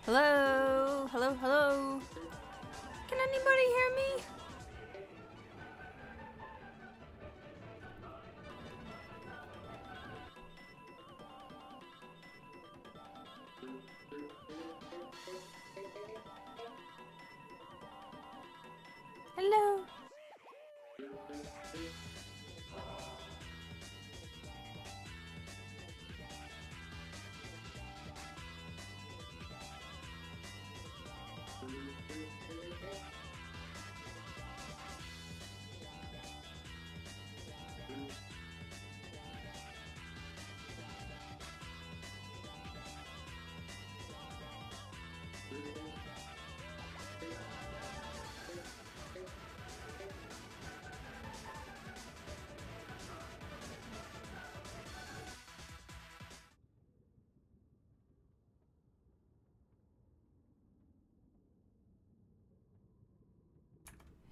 Hello? Hello, hello? Can anybody hear me? Hello?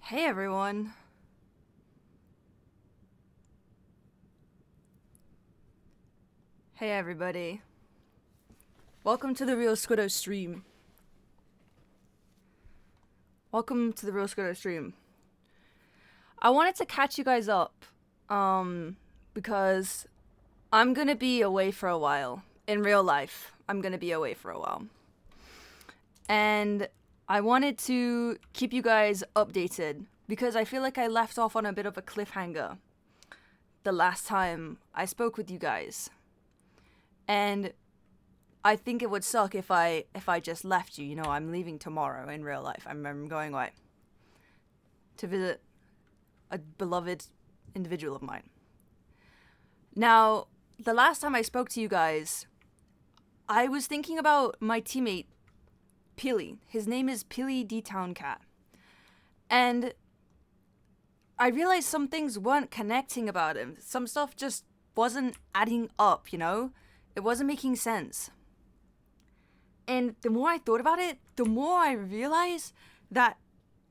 Hey everyone. Hey everybody. Welcome to the Real Squiddo stream. Welcome to the Real Squiddo stream. I wanted to catch you guys up, because I'm gonna be away for a while. In real life, I'm gonna be away for a while. And I wanted to keep you guys updated because I feel like I left off on a bit of a cliffhanger the last time I spoke with you guys. And I think it would suck if I just left you. You know, I'm leaving tomorrow in real life. I'm going away to visit a beloved individual of mine. Now, the last time I spoke to you guys, I was thinking about my teammate, Peely. His name is Peely D-Town Cat. And I realized some things weren't connecting about him. Some stuff just wasn't adding up, you know? It wasn't making sense. And the more I thought about it, the more I realized that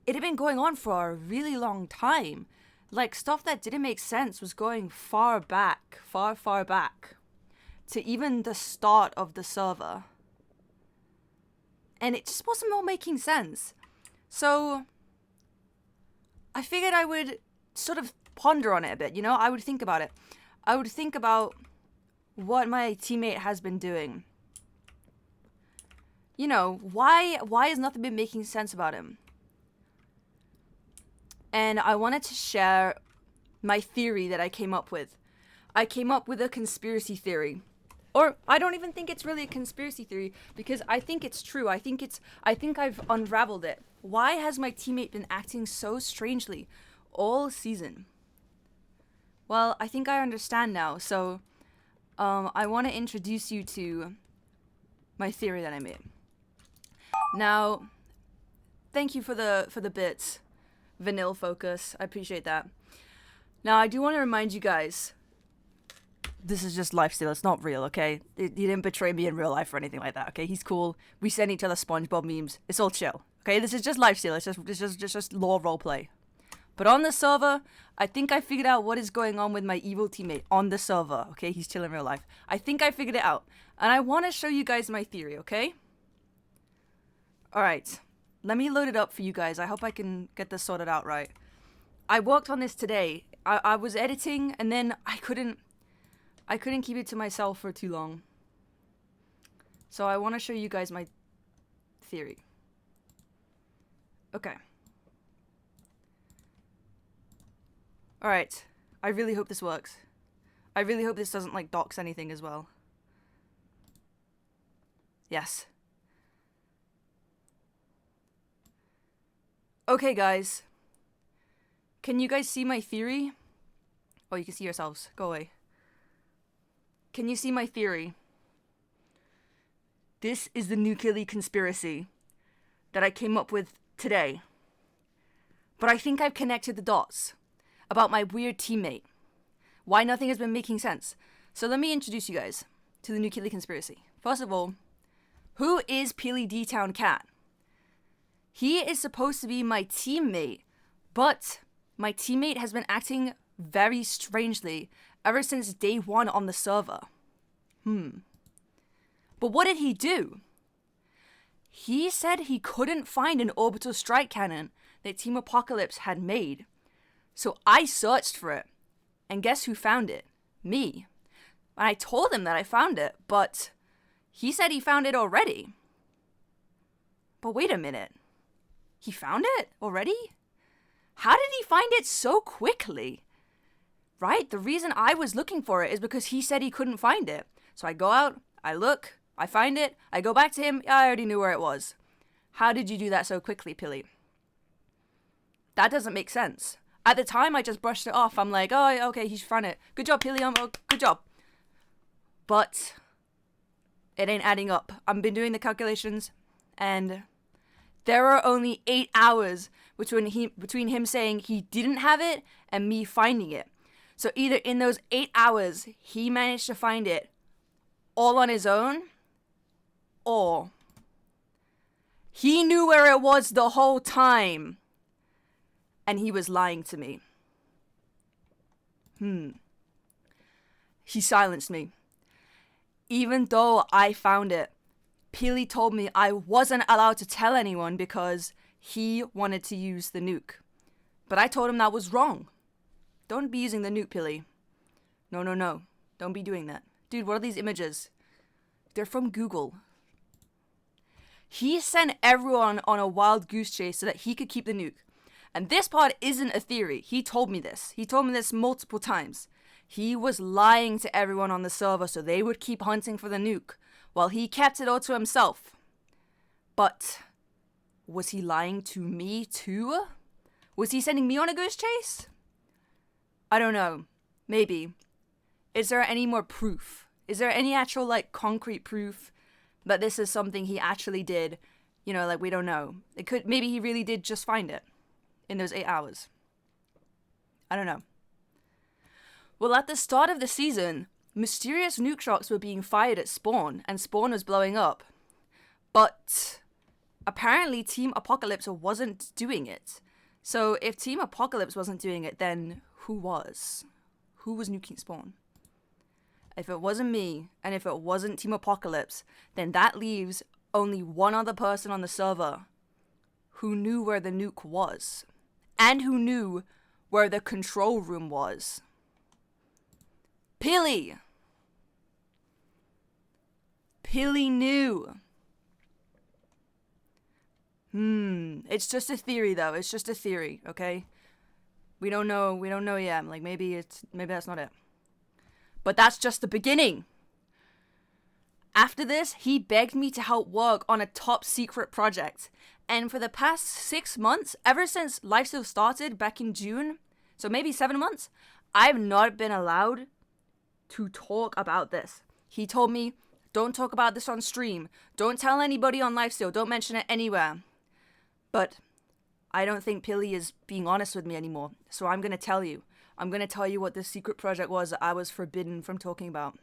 it had been going on for a really long time. Like, stuff that didn't make sense was going far back, far back, to even the start of the server. And it just wasn't all making sense. So I figured I would sort of ponder on it a bit, you know? I would think about it. I would think about what my teammate has been doing. You know, why has nothing been making sense about him? And I wanted to share my theory that I came up with. I came up with a conspiracy theory. Or I don't even think it's really a conspiracy theory because I think it's true. I think I've unraveled it. Why has my teammate been acting so strangely all season? Well, I think I understand now. So I want to introduce you to my theory that I made. Now, thank you for the bits, Vanilla Focus. I appreciate that. Now, I do want to remind you guys, this is just Lifesteal. It's not real, okay? He didn't betray me in real life or anything like that, okay? He's cool. We send each other SpongeBob memes. It's all chill, okay? This is just Lifesteal. It's just lore roleplay. But on the server, I think I figured out what is going on with my evil teammate on the server, okay? He's chill in real life. I think I figured it out. And I want to show you guys my theory, okay? Alright. Let me load it up for you guys. I hope I can get this sorted out right. I worked on this today. I was editing, and then I couldn't keep it to myself for too long. So I want to show you guys my theory. Okay. Alright. I really hope this works. I really hope this doesn't, like, dox anything as well. Yes. Okay, guys. Can you guys see my theory? Oh, you can see yourselves. Go away. Can you see my theory? This is the nuclear conspiracy that I came up with today. But I think I've connected the dots about my weird teammate. Why nothing has been making sense. So let me introduce you guys to the nuclear conspiracy. First of all, who is Peely D-Town Cat? He is supposed to be my teammate, but my teammate has been acting very strangely ever since day one on the server. But what did he do? He said he couldn't find an orbital strike cannon that Team Apocalypse had made. So I searched for it. And guess who found it? Me. And I told him that I found it, but he said he found it already. But wait a minute. He found it already? How did he find it so quickly? Right? The reason I was looking for it is because he said he couldn't find it. So I go out, I look, I find it, I go back to him, I already knew where it was. How did you do that so quickly, Pilly? That doesn't make sense. At the time, I just brushed it off. I'm like, oh, okay, he's found it. Good job, Pilly. Oh, good job. But it ain't adding up. I've been doing the calculations, and there are only 8 hours between him saying he didn't have it and me finding it. So either in those 8 hours, he managed to find it all on his own, or he knew where it was the whole time, and he was lying to me. He silenced me. Even though I found it, Peely told me I wasn't allowed to tell anyone because he wanted to use the nuke. But I told him that was wrong. Don't be using the nuke, Peely. No. Don't be doing that. Dude, what are these images? They're from Google. He sent everyone on a wild goose chase so that he could keep the nuke. And this part isn't a theory. He told me this. He told me this multiple times. He was lying to everyone on the server so they would keep hunting for the nuke while he kept it all to himself. But was he lying to me too? Was he sending me on a goose chase? I don't know. Maybe. Is there any more proof? Is there any actual, concrete proof that this is something he actually did? We don't know. Maybe he really did just find it in those 8 hours. I don't know. Well, at the start of the season, mysterious nuke shots were being fired at Spawn, and Spawn was blowing up. But apparently Team Apocalypse wasn't doing it. So if Team Apocalypse wasn't doing it, then who was? Who was nuking Spawn? If it wasn't me, and if it wasn't Team Apocalypse, then that leaves only one other person on the server who knew where the nuke was, and who knew where the control room was. Pilly! Pilly knew. It's just a theory, though. It's just a theory, okay? We don't know yet. Maybe that's not it. But that's just the beginning. After this, he begged me to help work on a top secret project. And for the past 6 months, ever since Lifesteal started back in June, so maybe 7 months, I've not been allowed to talk about this. He told me, don't talk about this on stream. Don't tell anybody on Lifesteal. Don't mention it anywhere. But I don't think Pilly is being honest with me anymore. So I'm going to tell you. I'm going to tell you what this secret project was that I was forbidden from talking about.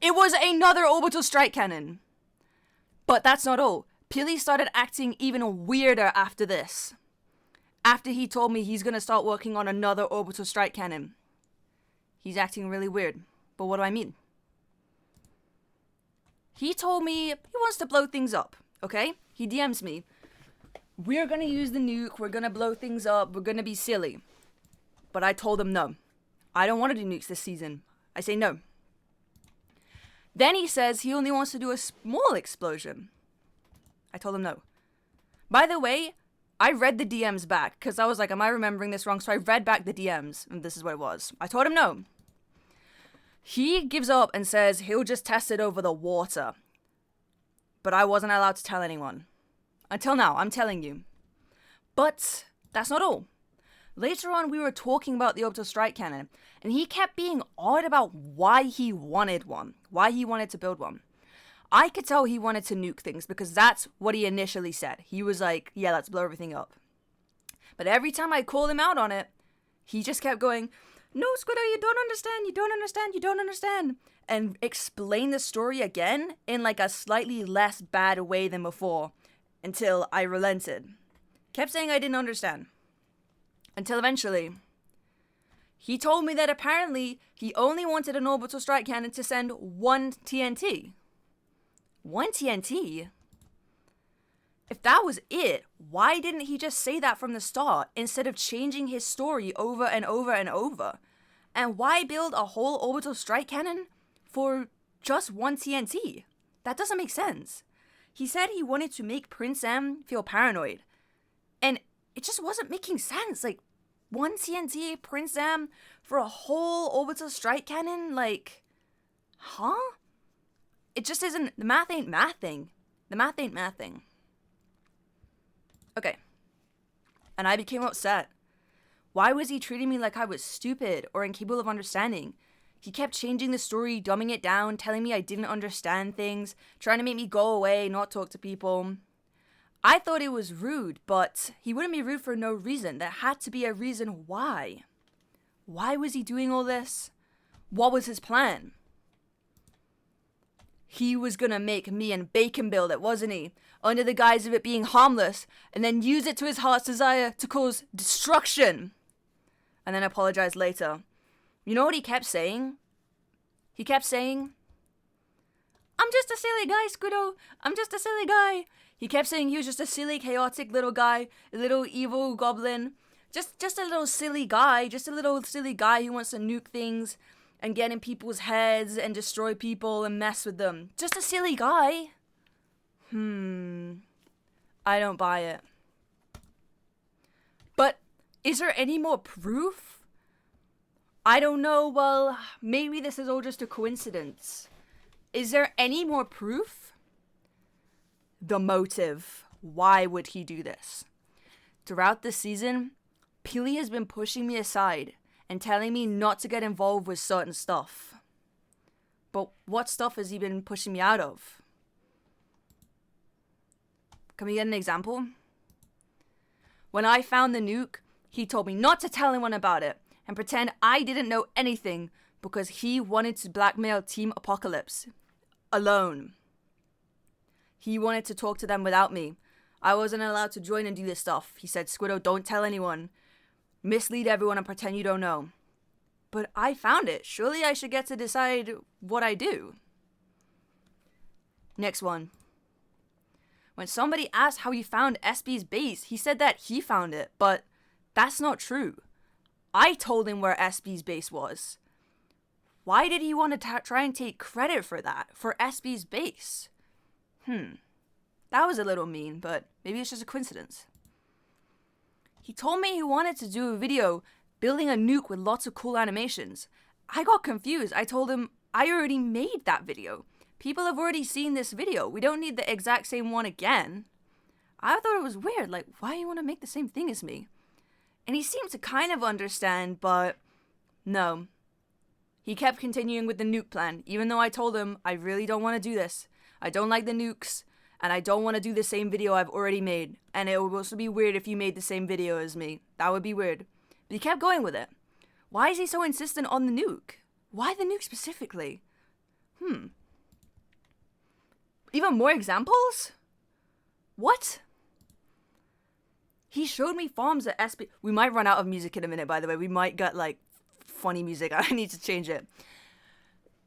It was another orbital strike cannon. But that's not all. Pilly started acting even weirder after this. After he told me he's going to start working on another orbital strike cannon. He's acting really weird. But what do I mean? He told me he wants to blow things up, okay? He DMs me. We're going to use the nuke. We're going to blow things up. We're going to be silly. But I told him no. I don't want to do nukes this season. I say no. Then he says he only wants to do a small explosion. I told him no. By the way, I read the DMs back because I was like, am I remembering this wrong? So I read back the DMs and this is what it was. I told him no. He gives up and says he'll just test it over the water. But I wasn't allowed to tell anyone. Until now, I'm telling you. But that's not all. Later on, we were talking about the orbital strike cannon, and he kept being odd about why he wanted one, why he wanted to build one. I could tell he wanted to nuke things because that's what he initially said. He was like, yeah, let's blow everything up. But every time I called him out on it, he just kept going, no, Squiddo, you don't understand, and explain the story again in a slightly less bad way than before, until I relented. Kept saying I didn't understand. Until eventually, he told me that apparently he only wanted an orbital strike cannon to send one TNT. One TNT? If that was it, why didn't he just say that from the start instead of changing his story over and over and over? And why build a whole orbital strike cannon for just one TNT? That doesn't make sense. He said he wanted to make Prince M feel paranoid. And it just wasn't making sense. Like, one TNT, Prince M, for a whole orbital strike cannon? Like, huh? It just isn't, the math ain't mathing. The math ain't mathing. Okay. And I became upset. Why was he treating me like I was stupid or incapable of understanding? He kept changing the story, dumbing it down, telling me I didn't understand things, trying to make me go away, not talk to people. I thought it was rude, but he wouldn't be rude for no reason. There had to be a reason why. Why was he doing all this? What was his plan? He was gonna make me and Bacon build it, wasn't he? Under the guise of it being harmless, and then use it to his heart's desire to cause destruction. And then apologize later. You know what he kept saying? He kept saying, I'm just a silly guy, Squiddo. I'm just a silly guy. He kept saying he was just a silly, chaotic little guy, a little evil goblin. Just a little silly guy. Just a little silly guy who wants to nuke things and get in people's heads and destroy people and mess with them. Just a silly guy. I don't buy it. But is there any more proof? I don't know. Well, maybe this is all just a coincidence. Is there any more proof? The motive. Why would he do this? Throughout the season, Peely has been pushing me aside and telling me not to get involved with certain stuff. But what stuff has he been pushing me out of? Can we get an example? When I found the nuke, he told me not to tell anyone about it and pretend I didn't know anything because he wanted to blackmail Team Apocalypse. Alone. He wanted to talk to them without me. I wasn't allowed to join and do this stuff. He said, Squiddo, don't tell anyone. Mislead everyone and pretend you don't know. But I found it. Surely I should get to decide what I do. Next one. When somebody asked how he found SB's base, he said that he found it, but that's not true. I told him where SB's base was. Why did he want to try and take credit for that, for SB's base? That was a little mean, but maybe it's just a coincidence. He told me he wanted to do a video building a nuke with lots of cool animations. I got confused. I told him I already made that video. People have already seen this video. We don't need the exact same one again. I thought it was weird. Like, why do you want to make the same thing as me? And he seemed to kind of understand, but no. He kept continuing with the nuke plan, even though I told him I really don't want to do this. I don't like the nukes, and I don't want to do the same video I've already made. And it would also be weird if you made the same video as me. That would be weird. But he kept going with it. Why is he so insistent on the nuke? Why the nuke specifically? Even more examples? What? He showed me farms at SB. We might run out of music in a minute, by the way. We might get, like, funny music. I need to change it.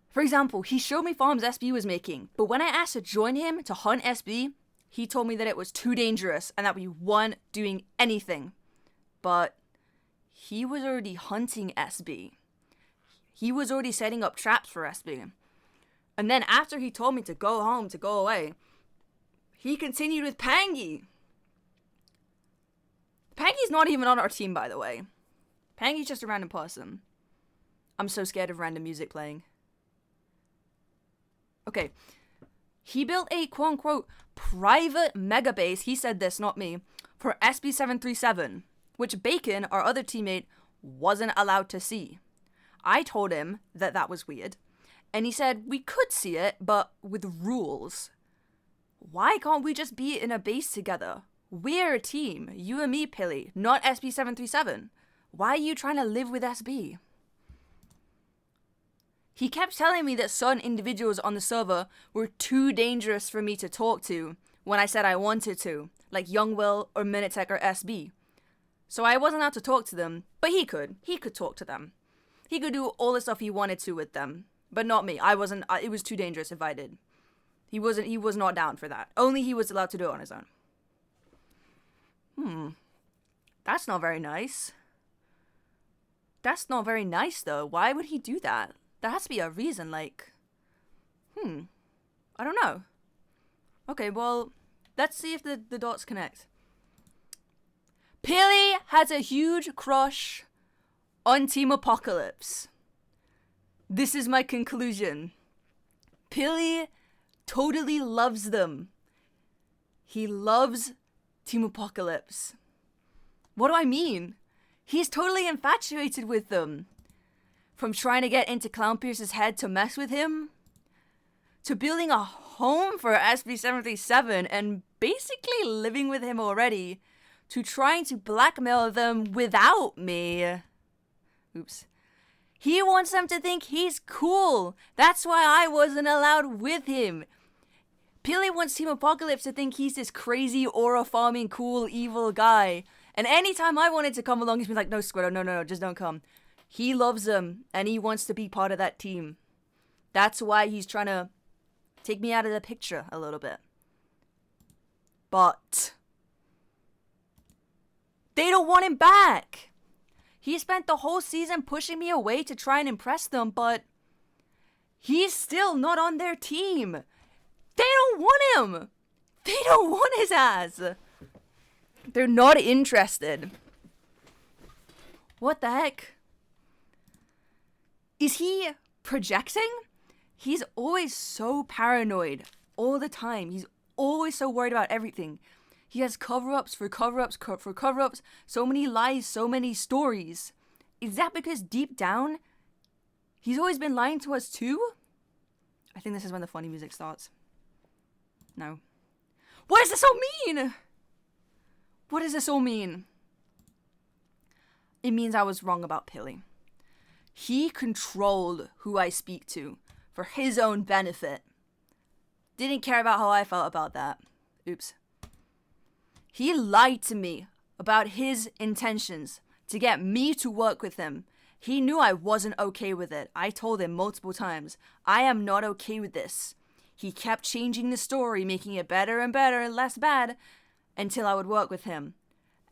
For example, he showed me farms SB was making, but when I asked to join him to hunt SB, he told me that it was too dangerous and that we weren't doing anything. But he was already hunting SB. He was already setting up traps for SB. And then after he told me to go home, to go away, he continued with Pangy. Pangy's not even on our team, by the way. Pangy's just a random person. I'm so scared of random music playing. Okay. He built a quote-unquote private mega base, he said this, not me, for SB737, which Bacon, our other teammate, wasn't allowed to see. I told him that that was weird, and he said we could see it, but with rules. Why can't we just be in a base together? We're a team, you and me, Pilly, not SB737. Why are you trying to live with SB? He kept telling me that certain individuals on the server were too dangerous for me to talk to when I said I wanted to, like Young Will or Minitech or SB. So I wasn't allowed to talk to them, but he could. He could talk to them. He could do all the stuff he wanted to with them, but not me. It was too dangerous if I did. He was not down for that. Only he was allowed to do it on his own. That's not very nice. That's not very nice, though. Why would he do that? There has to be a reason, like... I don't know. Okay, well, let's see if the dots connect. Pilly has a huge crush on Team Apocalypse. This is my conclusion. Pilly totally loves them. He loves Team Apocalypse. What do I mean? He's totally infatuated with them. From trying to get into Clownpierce's head to mess with him, to building a home for SB-737 and basically living with him already, to trying to blackmail them without me. Oops. He wants them to think he's cool. That's why I wasn't allowed with him. Pilly wants Team Apocalypse to think he's this crazy aura farming cool evil guy. And anytime I wanted to come along, he's been like, no, Squiddo, no, just don't come. He loves them, and he wants to be part of that team. That's why he's trying to take me out of the picture a little bit. But they don't want him back. He spent the whole season pushing me away to try and impress them, but he's still not on their team. They don't want him. They don't want his ass. They're not interested. What the heck? Is he projecting? He's always so paranoid all the time. He's always so worried about everything. He has cover-ups for cover-ups for cover-ups. So many lies, so many stories. Is that because deep down, he's always been lying to us too? I think this is when the funny music starts. No. What does this all mean? What does this all mean? It means I was wrong about Pilly. He controlled who I speak to for his own benefit. Didn't care about how I felt about that. Oops. He lied to me about his intentions to get me to work with him. He knew I wasn't okay with it. I told him multiple times, I am not okay with this. He kept changing the story, making it better and better and less bad until I would work with him,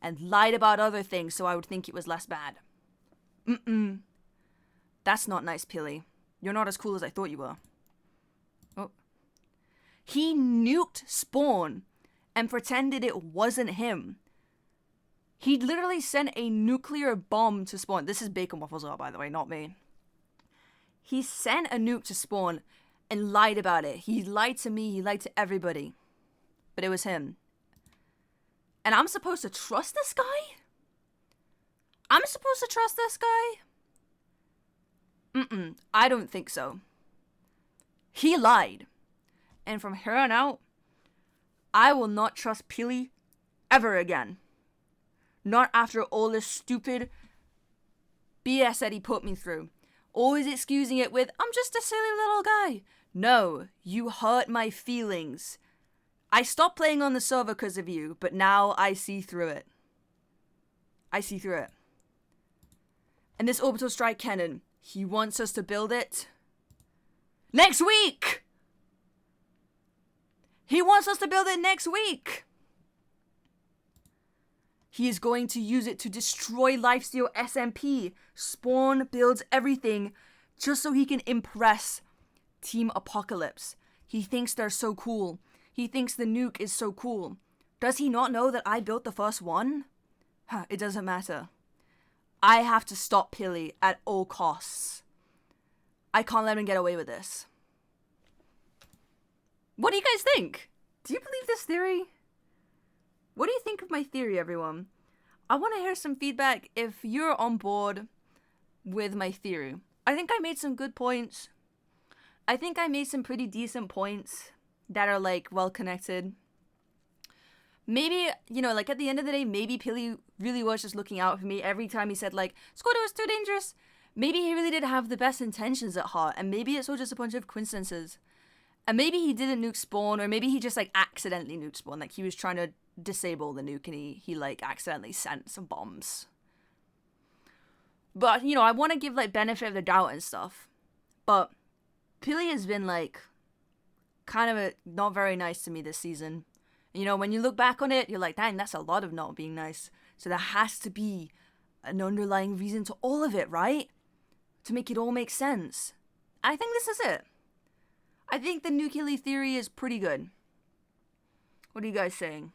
and lied about other things so I would think it was less bad. That's not nice, Pilly. You're not as cool as I thought you were. Oh. He nuked Spawn and pretended it wasn't him. He literally sent a nuclear bomb to Spawn. This is Bacon Waffles, by the way, not me. He sent a nuke to Spawn and lied about it. He lied to me, he lied to everybody. But it was him. And I'm supposed to trust this guy? I'm supposed to trust this guy? I don't think so. He lied. And from here on out, I will not trust Pilly ever again. Not after all this stupid BS that he put me through. Always excusing it with, I'm just a silly little guy. No, you hurt my feelings. I stopped playing on the server because of you, but now I see through it. I see through it. And this orbital strike cannon, he wants us to build it next week! He wants us to build it next week! He is going to use it to destroy Lifesteal SMP. Spawn builds everything just so he can impress Team Apocalypse. He thinks they're so cool. He thinks the nuke is so cool. Does he not know that I built the first one? It doesn't matter. I have to stop Pilly at all costs. I can't let him get away with this. What do you guys think? Do you believe this theory? What do you think of my theory, everyone? I want to hear some feedback if you're on board with my theory. I think I made some good points. I think I made some pretty decent points that are, like, well connected. Maybe, you know, like, at the end of the day, maybe Pilly really was just looking out for me every time he said, like, Squiddo is too dangerous. Maybe he really did have the best intentions at heart, and maybe it's all just a bunch of coincidences. And maybe he didn't nuke Spawn, or maybe he just, like, accidentally nuked Spawn. Like, he was trying to disable the nuke, and he like, accidentally sent some bombs. But, you know, I want to give, like, benefit of the doubt and stuff. But Pilly has been, like, kind of not very nice to me this season. And You know, when you look back on it, you're like, dang, that's a lot of not being nice. So there has to be an underlying reason to all of it, right? To make it all make sense. I think this is it. I think the nuclear theory is pretty good. What are you guys saying?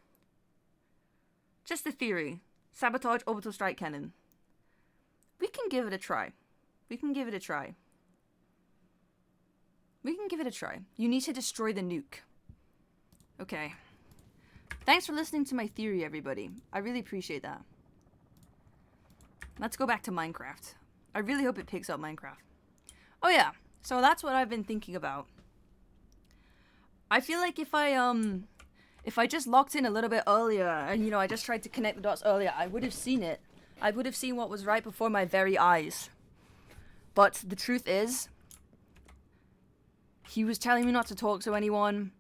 Just a theory. Sabotage orbital strike cannon. We can give it a try. We can give it a try. We can give it a try. You need to destroy the nuke. Okay. Thanks for listening to my theory, everybody. I really appreciate that. Let's go back to Minecraft. I really hope it picks up Minecraft. Oh yeah, so that's what I've been thinking about. I feel like if I just locked in a little bit earlier and, you know, I just tried to connect the dots earlier, I would have seen it. I would have seen what was right before my very eyes. But the truth is, he was telling me not to talk to anyone.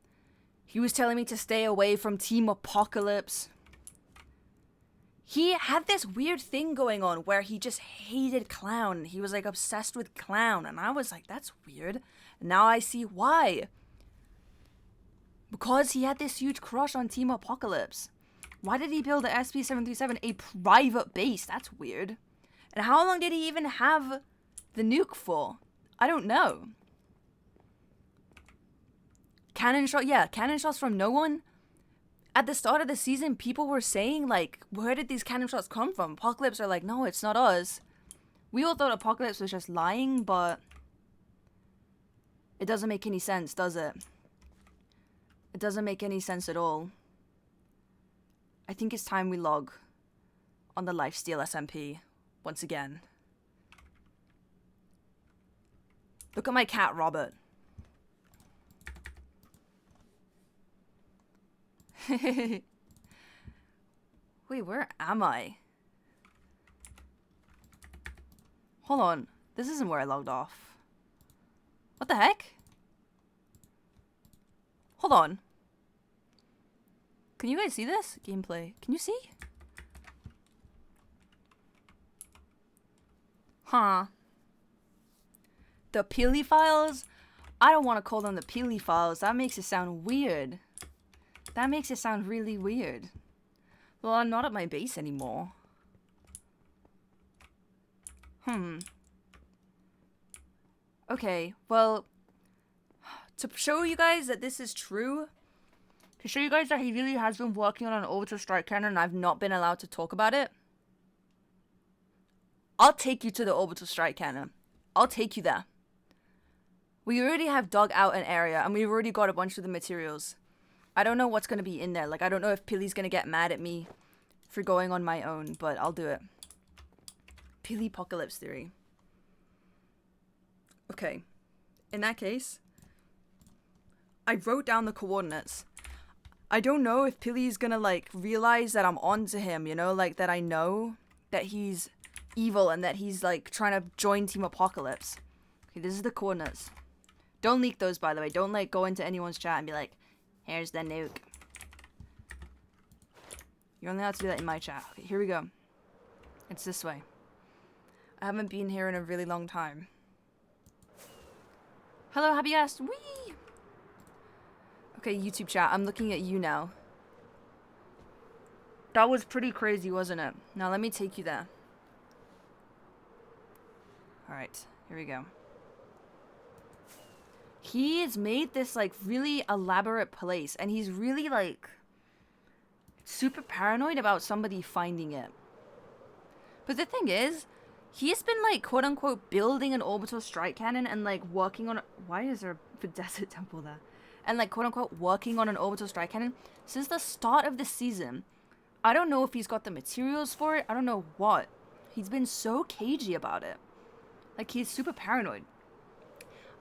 He was telling me to stay away from Team Apocalypse. He had this weird thing going on where he just hated Clown. He was like obsessed with Clown. And I was like, that's weird. And now I see why. Because he had this huge crush on Team Apocalypse. Why did he build the SP-737 a private base? That's weird. And how long did he even have the nuke for? I don't know. Cannon shot, yeah, cannon shots from no one. At the start of the season, people were saying, like, where did these cannon shots come from? Apocalypse are like, no, it's not us. We all thought Apocalypse was just lying, but it doesn't make any sense, does it? It doesn't make any sense at all. I think it's time we log on the Lifesteal SMP once again. Look at my cat, Robert. Wait, where am I? Hold on. This isn't where I logged off. What the heck? Hold on. Can you guys see this? Gameplay. Can you see? Huh. The Peely files? I don't want to call them the Peely files. That makes it sound weird. That makes it sound really weird. Well, I'm not at my base anymore. Okay, well, to show you guys that this is true, to show you guys that he really has been working on an orbital strike cannon and I've not been allowed to talk about it, I'll take you to the orbital strike cannon. I'll take you there. We already have dug out an area and we've already got a bunch of the materials. I don't know what's going to be in there. Like, I don't know if Peely's going to get mad at me for going on my own, but I'll do it. Peely Apocalypse Theory. Okay. In that case, I wrote down the coordinates. I don't know if Peely's going to, like, realize that I'm onto him, you know? Like, that I know that he's evil and that he's, like, trying to join Team Apocalypse. Okay, this is the coordinates. Don't leak those, by the way. Don't, like, go into anyone's chat and be like, here's the nuke. You're only allowed to do that in my chat. Okay, here we go. It's this way. I haven't been here in a really long time. Hello, happy guest. Whee! Okay, YouTube chat. I'm looking at you now. That was pretty crazy, wasn't it? Now let me take you there. Alright, here we go. He's made this, like, really elaborate place, and he's really, like, super paranoid about somebody finding it. But the thing is, he's been, like, quote-unquote building an orbital strike cannon and, like, working on... Why is there a desert temple there? And, like, quote-unquote working on an orbital strike cannon since the start of the season. I don't know if he's got the materials for it. I don't know what. He's been so cagey about it. Like, he's super paranoid.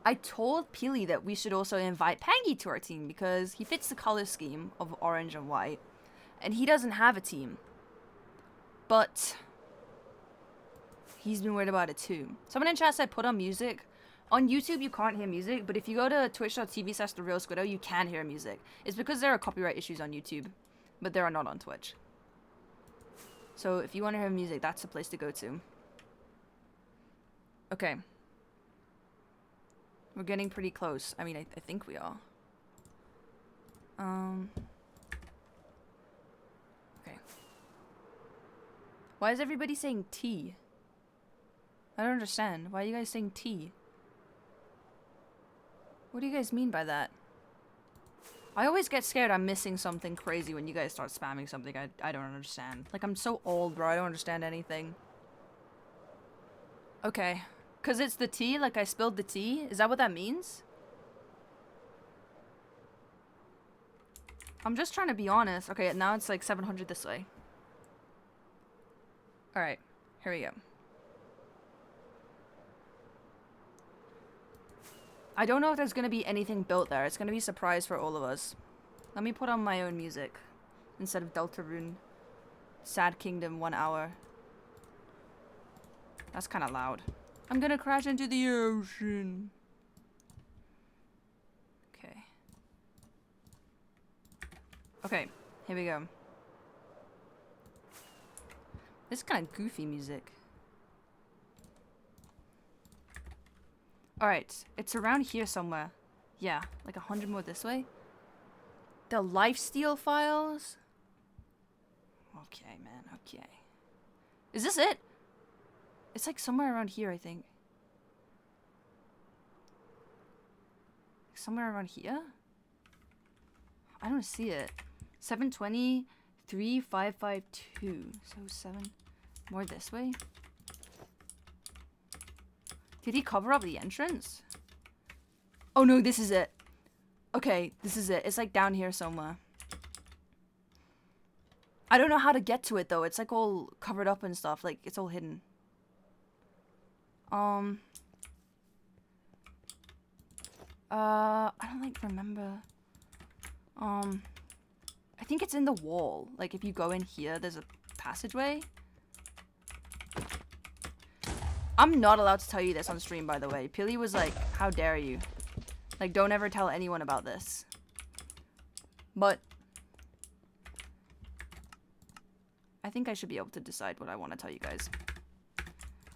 I told Peely that we should also invite Pangy to our team because he fits the color scheme of orange and white. And he doesn't have a team. But he's been worried about it too. Someone in chat said put on music. On YouTube you can't hear music, but if you go to twitch.tv/therealsquiddo, you can hear music. It's because there are copyright issues on YouTube, but there are not on Twitch. So if you want to hear music, that's the place to go to. Okay. We're getting pretty close. I mean, I think we are. Okay. Why is everybody saying T? I don't understand. Why are you guys saying T? What do you guys mean by that? I always get scared I'm missing something crazy when you guys start spamming something I don't understand. Like, I'm so old, bro. I don't understand anything. Okay. Because it's the tea? Like, I spilled the tea? Is that what that means? I'm just trying to be honest. Okay, now it's like 700 this way. Alright. Here we go. I don't know if there's going to be anything built there. It's going to be a surprise for all of us. Let me put on my own music instead of Deltarune. Sad Kingdom 1 hour. That's kind of loud. I'm going to crash into the ocean. Okay. Okay, here we go. This is kind of goofy music. Alright, it's around here somewhere. Yeah, like 100 more this way. The Lifesteal files? Okay, man, okay. Is this it? It's like somewhere around here, I think. Somewhere around here? I don't see it. 720, 3552. So 7 more this way. Did he cover up the entrance? Oh no, this is it. Okay, this is it. It's like down here somewhere. I don't know how to get to it though. It's like all covered up and stuff. Like, it's all hidden. I don't like remember. I think it's in the wall. Like, if you go in here, there's a passageway. I'm not allowed to tell you this on stream, by the way. Pili was like, how dare you? Like, don't ever tell anyone about this. But I think I should be able to decide what I want to tell you guys.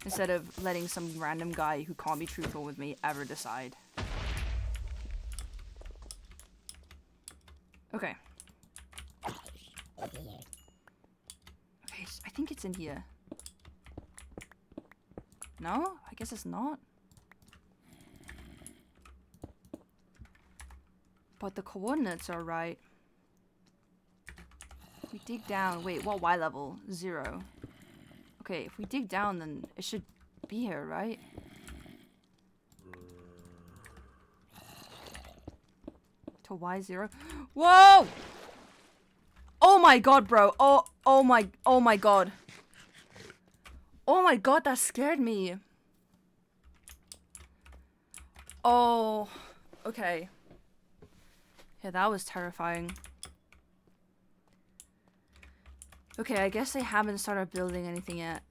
Instead of letting some random guy who can't be truthful with me ever decide. Okay. Okay, I think it's in here. No? I guess it's not. But the coordinates are right. If we dig down... Wait, what Y level? 0. Okay, if we dig down, then it should be here, right? To Y0. Whoa! Oh my god, bro. Oh my god. Oh my god, that scared me. Oh, okay. Yeah, that was terrifying. Okay, I guess they haven't started building anything yet.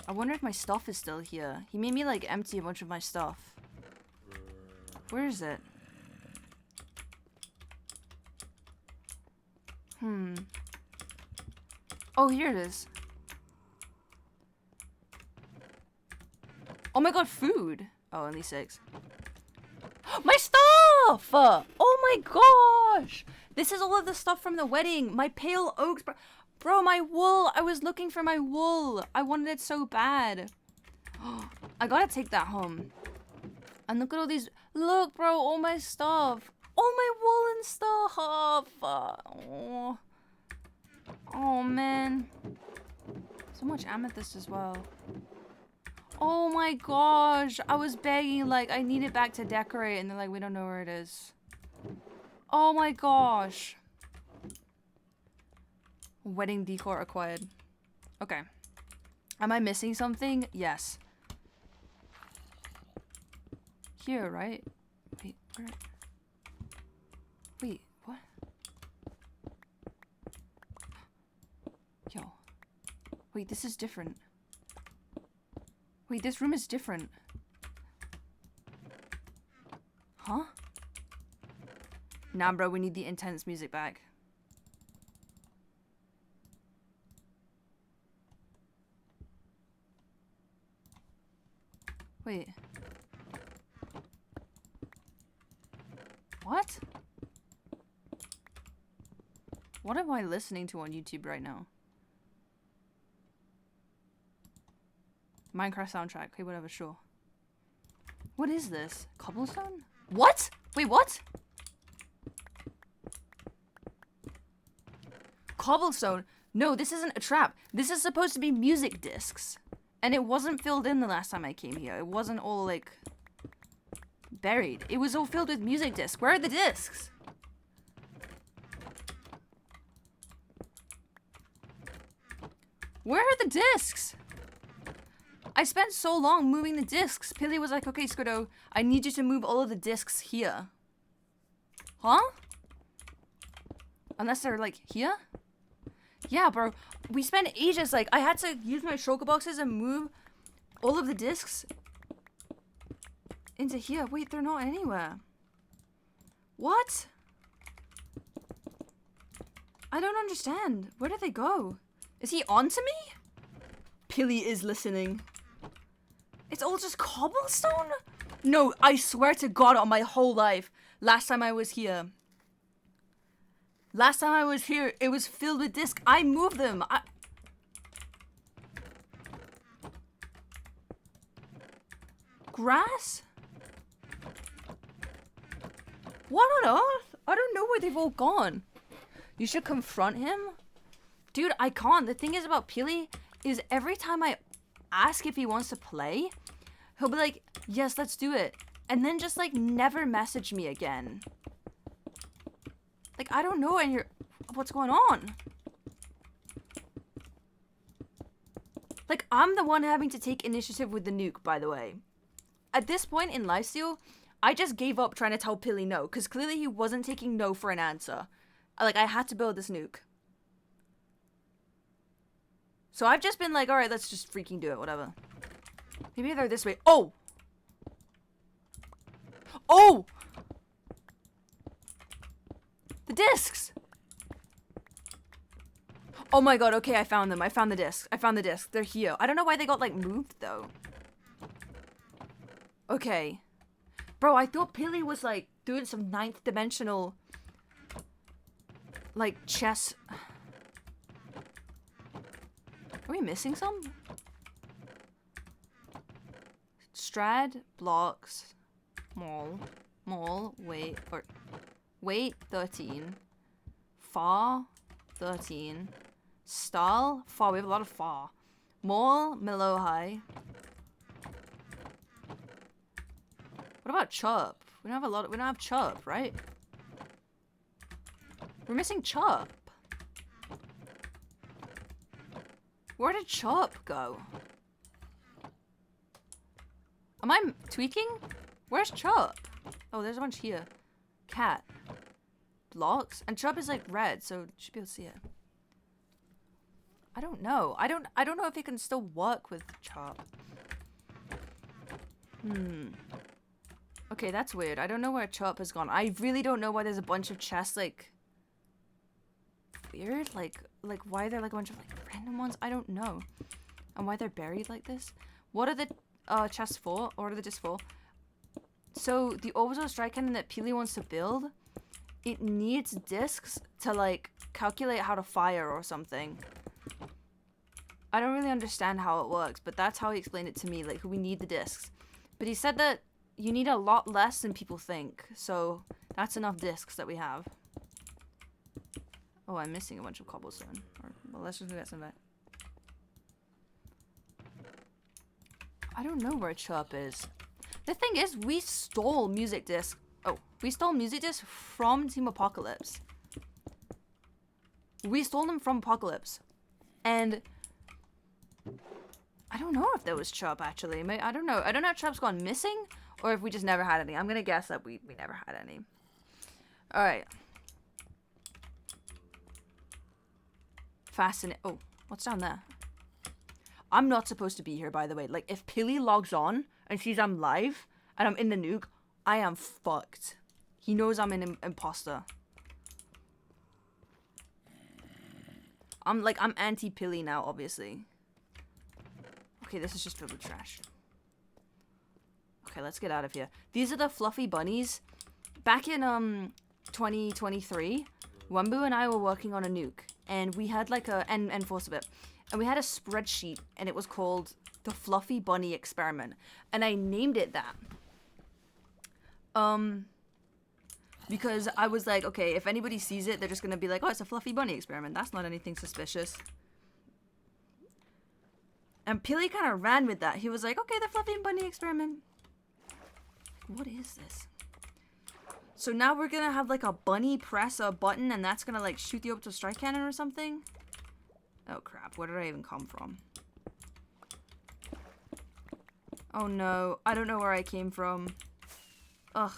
I wonder if my stuff is still here. He made me like empty a bunch of my stuff. Where is it? Oh, here it is. Oh my god, food! Oh, only 6. My stuff! Oh my gosh! This is all of the stuff from the wedding. My pale oaks, bro, my wool. I was looking for my wool. I wanted it so bad. I gotta take that home. And look at all these. Look, bro, all my stuff. All my woolen stuff. Oh, man. So much amethyst as well. Oh my gosh. I was begging, like, I need it back to decorate. And they're like, we don't know where it is. Oh my gosh. Wedding decor acquired. Okay. Am I missing something? Yes. Here, right? Wait, where? Wait, what? Yo. Wait, this is different. Wait, this room is different. Huh? Nah, bro, we need the intense music back. Wait. What? What am I listening to on YouTube right now? Minecraft soundtrack. Okay, whatever, sure. What is this? Cobblestone? What? Wait, what? Cobblestone? No, this isn't a trap. This is supposed to be music discs. And it wasn't filled in the last time I came here. It wasn't all, like, buried. It was all filled with music discs. Where are the discs? Where are the discs? I spent so long moving the discs. Pilly was like, okay, Squiddo, I need you to move all of the discs here. Huh? Unless they're, like, here? Yeah, bro. We spent ages, like, I had to use my shulker boxes and move all of the discs into here. Wait, they're not anywhere. What? I don't understand. Where did they go? Is he on to me? Pilly is listening. It's all just cobblestone? No, I swear to God on my whole life. Last time I was here. Last time I was here, it was filled with discs. I moved them. Grass? What on earth? I don't know where they've all gone. You should confront him. Dude, I can't. The thing is about Pilly is every time I ask if he wants to play, he'll be like, yes, let's do it. And then just like never message me again. Like, I don't know what's going on. Like, I'm the one having to take initiative with the nuke, by the way. At this point in Lifesteal, I just gave up trying to tell Pilly no, because clearly he wasn't taking no for an answer. Like, I had to build this nuke. So I've just been like, alright, let's just freaking do it, whatever. Maybe they're this way. Oh! Oh! The discs! Oh my god, okay, I found them. I found the discs. I found the discs. They're here. I don't know why they got, like, moved, though. Okay. Bro, I thought Pilly was, like, doing some 9th dimensional, like, chess. Are we missing some? Strad, blocks, mall, wait, 13, far, 13, stall, far, we have a lot of far, mall, mellow high. What about chirp? We don't have chirp, right? We're missing chirp. Where did chirp go? Am I tweaking? Where's chirp? Oh, there's a bunch here. Cat. Blocks. And chirp is like red, so you should be able to see it. I don't know. I don't know if it can still work with chirp. Okay, that's weird. I don't know where chirp has gone. I really don't know why there's a bunch of chests, like, weird. Like why they're like a bunch of like random ones. I don't know. And why they're buried like this. What are the chests for? Or what are the discs for? So the orbital strike cannon that Pilly wants to build, it needs discs to like calculate how to fire or something. I don't really understand how it works, but that's how he explained it to me. Like, we need the discs. But he said that you need a lot less than people think. So that's enough discs that we have. Oh, I'm missing a bunch of cobblestone. Well, let's just get some of that. I don't know where chirp is. The thing is, we stole music discs. Oh, we stole music discs from Team Apocalypse. We stole them from Apocalypse. And I don't know if there was chirp, actually. I don't know. I don't know if chirp's gone missing or if we just never had any. I'm gonna guess that we never had any. Alright. Fascinating. Oh, what's down there? I'm not supposed to be here, by the way. Like, if Pilly logs on and sees I'm live and I'm in the nuke, I am fucked. He knows I'm an imposter. I'm anti-Pilly now, obviously. Okay, this is just filled with trash. Okay, let's get out of here. These are the fluffy bunnies. Back in 2023, Wambu and I were working on a nuke, and we had like and Force of it, and we had a spreadsheet, and it was called the Fluffy Bunny Experiment, and I named it that. Because I was like, okay, if anybody sees it, they're just gonna be like, oh, it's a Fluffy Bunny Experiment. That's not anything suspicious. And Pili kind of ran with that. He was like, okay, the Fluffy Bunny Experiment. What is this? So now we're gonna have like a bunny press a button and that's gonna like shoot you up to a strike cannon or something? Oh crap, where did I even come from? Oh no, I don't know where I came from. Ugh.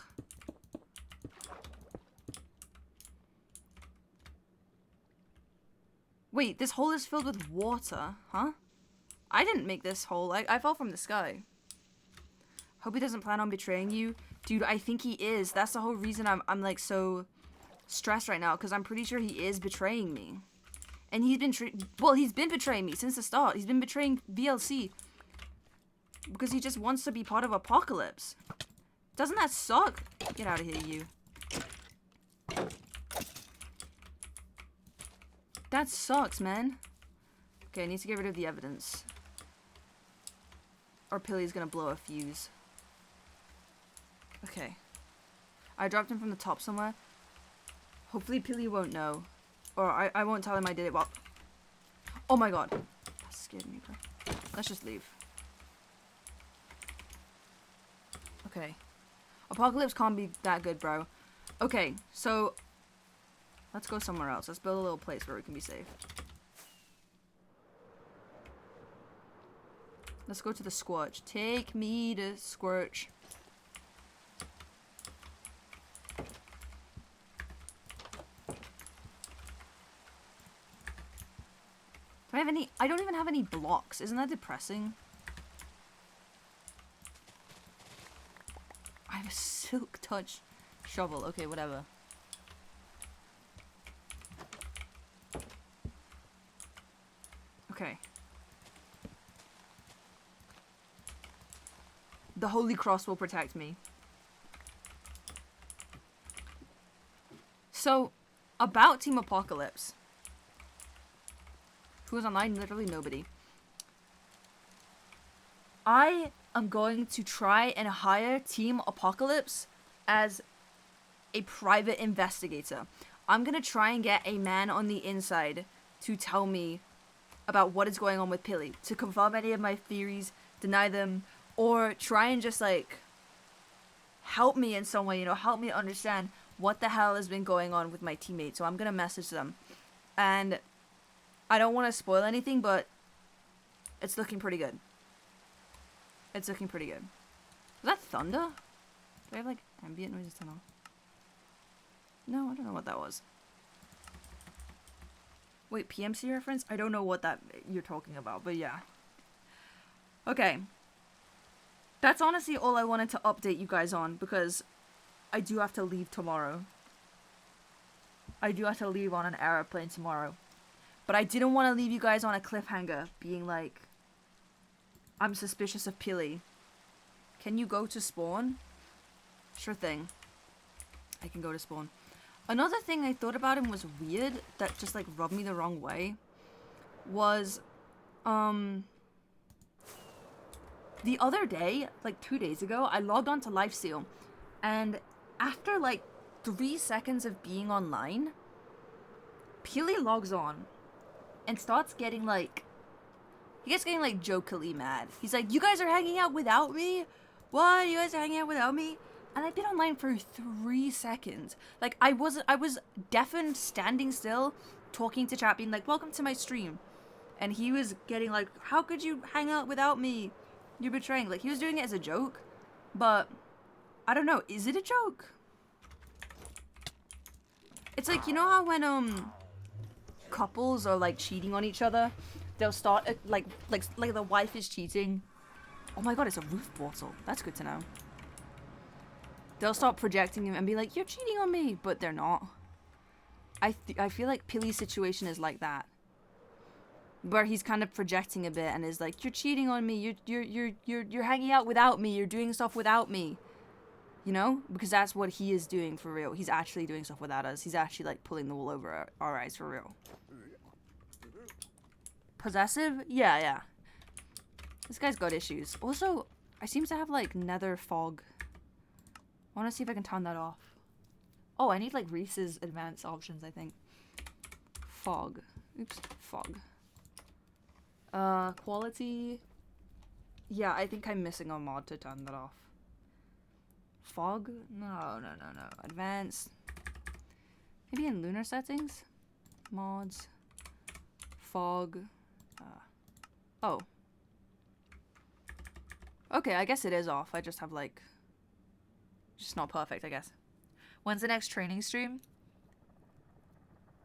Wait, this hole is filled with water, huh? I didn't make this hole. I fell from the sky. Hope he doesn't plan on betraying you. Dude, I think he is. That's the whole reason I'm like so stressed right now, because I'm pretty sure he is betraying me. And he's been betraying me since the start. He's been betraying VLC because he just wants to be part of Apocalypse. Doesn't that suck? Get out of here, you. That sucks, man. Okay, I need to get rid of the evidence. Or Pili's gonna blow a fuse. Okay. I dropped him from the top somewhere. Hopefully Pili won't know. Or I won't tell him I did it while... Oh my god. That scared me, bro. Let's just leave. Okay. Apocalypse can't be that good, bro. Okay, so... Let's go somewhere else. Let's build a little place where we can be safe. Let's go to the Squatch. Take me to Squatch. Do I have any? I don't even have any blocks. Isn't that depressing? I have a silk touch shovel. Okay, whatever. Okay. The Holy Cross will protect me. So, about Team Apocalypse. Who's online? Literally nobody. I am going to try and hire Team Apocalypse as a private investigator. I'm gonna try and get a man on the inside to tell me about what is going on with Pili, to confirm any of my theories, deny them, or try and just like help me in some way, you know, help me understand what the hell has been going on with my teammates. So I'm gonna message them, and I don't want to spoil anything, but it's looking pretty good. It's looking pretty good. Was that thunder? Do I have like ambient noises turned on? No, I don't know what that was. Wait, PMC reference? I don't know what that you're talking about, but yeah. Okay. That's honestly all I wanted to update you guys on, because I do have to leave tomorrow. I do have to leave on an airplane tomorrow. But I didn't want to leave you guys on a cliffhanger, being like, I'm suspicious of Pili. Can you go to spawn? Sure thing. I can go to spawn. Another thing I thought about him was weird, that just like rubbed me the wrong way, was, the other day, like 2 days ago, I logged on to Lifesteal, and after like 3 seconds of being online, Pili logs on and starts getting like, he gets getting like jokily mad. He's like, you guys are hanging out without me? What? You guys are hanging out without me? And I've been online for 3 seconds. Like, I was deafened, standing still, talking to chat, being like, welcome to my stream. And he was getting like, how could you hang out without me? You're betraying. Like, he was doing it as a joke. But, I don't know. Is it a joke? It's like, you know how when, couples are like cheating on each other, they'll start like the wife is cheating. Oh my god, it's a roof portal. That's good to know. They'll start projecting him and be like, you're cheating on me, but they're not. I feel like Pili's situation is like that, where he's kind of projecting a bit and is like, you're cheating on me, you're hanging out without me, you're doing stuff without me. You know? Because that's what he is doing for real. He's actually doing stuff without us. He's actually, like, pulling the wool over our eyes for real. Possessive? Yeah, yeah. This guy's got issues. Also, I seem to have, like, nether fog. I want to see if I can turn that off. Oh, I need, like, Reese's advanced options, I think. Fog. Oops. Fog. Quality. Yeah, I think I'm missing a mod to turn that off. Fog? No. Advanced. Maybe in lunar settings? Mods. Fog. Oh. Okay, I guess it is off. I just have, like... Just not perfect, I guess. When's the next training stream?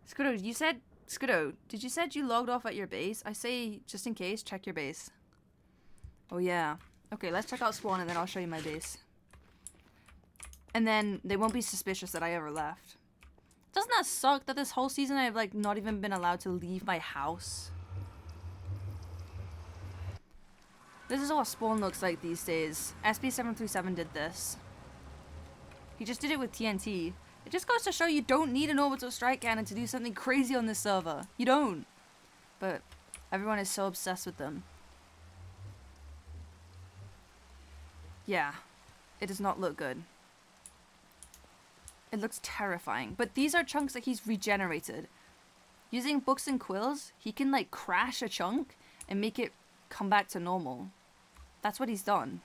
Skiddo, you said... Skiddo, did you said you logged off at your base? I say, just in case, check your base. Oh, yeah. Okay, let's check out spawn and then I'll show you my base. And then they won't be suspicious that I ever left. Doesn't that suck that this whole season I've, like, not even been allowed to leave my house? This is what spawn looks like these days. SB737 did this. He just did it with TNT. It just goes to show you don't need an orbital strike cannon to do something crazy on this server. You don't. But everyone is so obsessed with them. Yeah. It does not look good. It looks terrifying. But these are chunks that he's regenerated. Using books and quills, he can, like, crash a chunk and make it come back to normal. That's what he's done.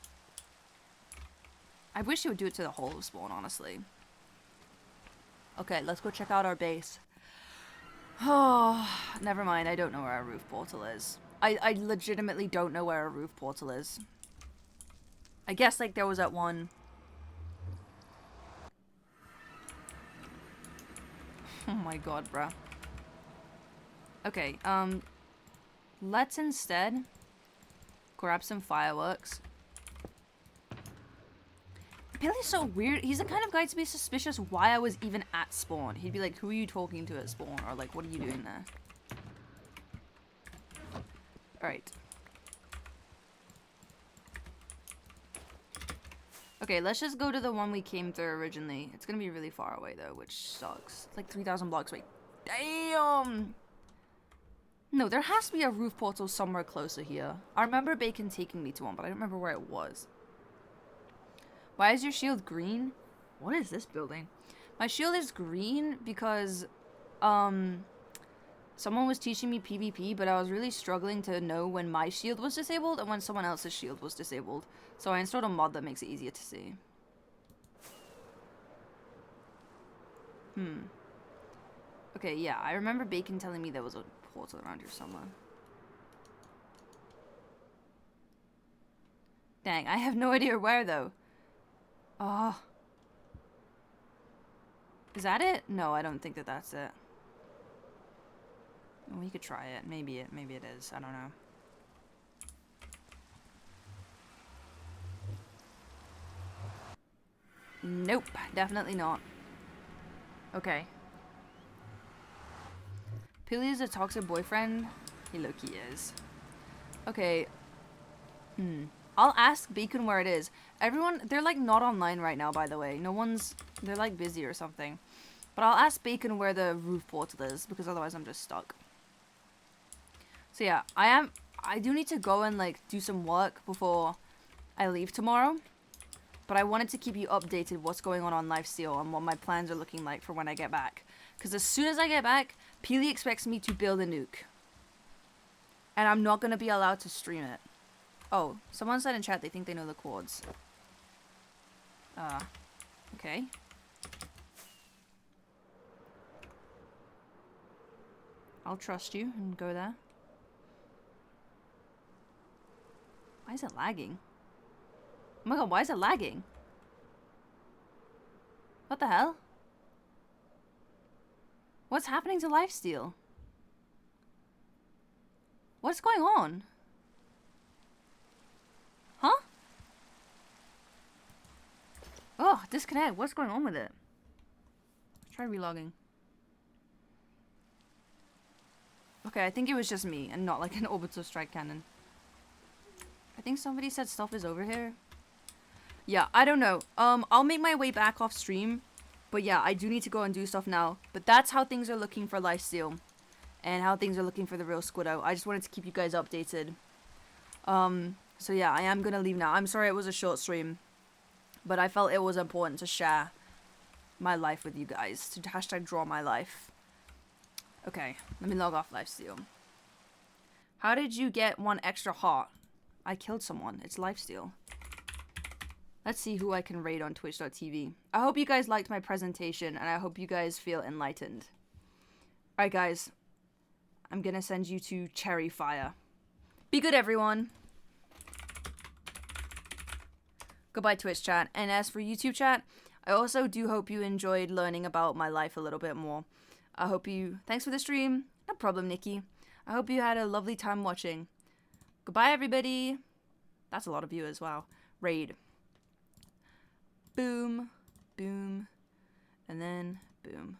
I wish he would do it to the whole of spawn, honestly. Okay, let's go check out our base. Oh, never mind. I don't know where our roof portal is. I legitimately don't know where our roof portal is. I guess, like, there was that one. Oh my god, bruh. Okay, let's instead grab some fireworks. Billy's so weird. He's the kind of guy to be suspicious why I was even at spawn. He'd be like, who are you talking to at spawn? Or like, what are you doing there? Alright. Okay, let's just go to the one we came through originally. It's gonna be really far away though, which sucks. It's like 3,000 blocks away. Damn! No, there has to be a roof portal somewhere closer here. I remember Bacon taking me to one, but I don't remember where it was. Why is your shield green? What is this building? My shield is green because, someone was teaching me PvP, but I was really struggling to know when my shield was disabled and when someone else's shield was disabled. So I installed a mod that makes it easier to see. Okay, yeah, I remember Bacon telling me there was a portal around here somewhere. Dang, I have no idea where though. Oh. Is that it? No, I don't think that that's it. We could try it. Maybe it is. I don't know. Nope, definitely not. Okay. Pili is a toxic boyfriend. He low-key is. Okay. I'll ask Bacon where it is. Everyone, they're like not online right now, by the way. No one's, they're like busy or something. But I'll ask Bacon where the roof portal is, because otherwise I'm just stuck. So yeah, I do need to go and like do some work before I leave tomorrow. But I wanted to keep you updated what's going on Lifesteal and what my plans are looking like for when I get back. Because as soon as I get back, Peely expects me to build a nuke. And I'm not going to be allowed to stream it. Oh, someone said in chat they think they know the chords. Okay. I'll trust you and go there. Why is it lagging? Oh my god, why is it lagging? What the hell? What's happening to Lifesteal? What's going on? Huh? Oh, disconnect. What's going on with it? Try relogging. Okay, I think it was just me and not like an orbital strike cannon. I think somebody said stuff is over here. Yeah, I don't know. I'll make my way back off stream. But yeah, I do need to go and do stuff now. But that's how things are looking for Lifesteal. And how things are looking for the real Squiddo. I just wanted to keep you guys updated. So yeah, I am gonna leave now. I'm sorry it was a short stream. But I felt it was important to share my life with you guys. To hashtag draw my life. Okay, let me log off Lifesteal. How did you get 1 extra heart? I killed someone. It's Lifesteal. Let's see who I can raid on twitch.tv. I hope you guys liked my presentation, and I hope you guys feel enlightened. Alright, guys. I'm gonna send you to Cherry Fire. Be good, everyone. Goodbye, Twitch chat. And as for YouTube chat, I also do hope you enjoyed learning about my life a little bit more. I hope you... Thanks for the stream. No problem, Nikki. I hope you had a lovely time watching. Goodbye, everybody. That's a lot of viewers. Wow. Raid. Boom, boom, and then boom.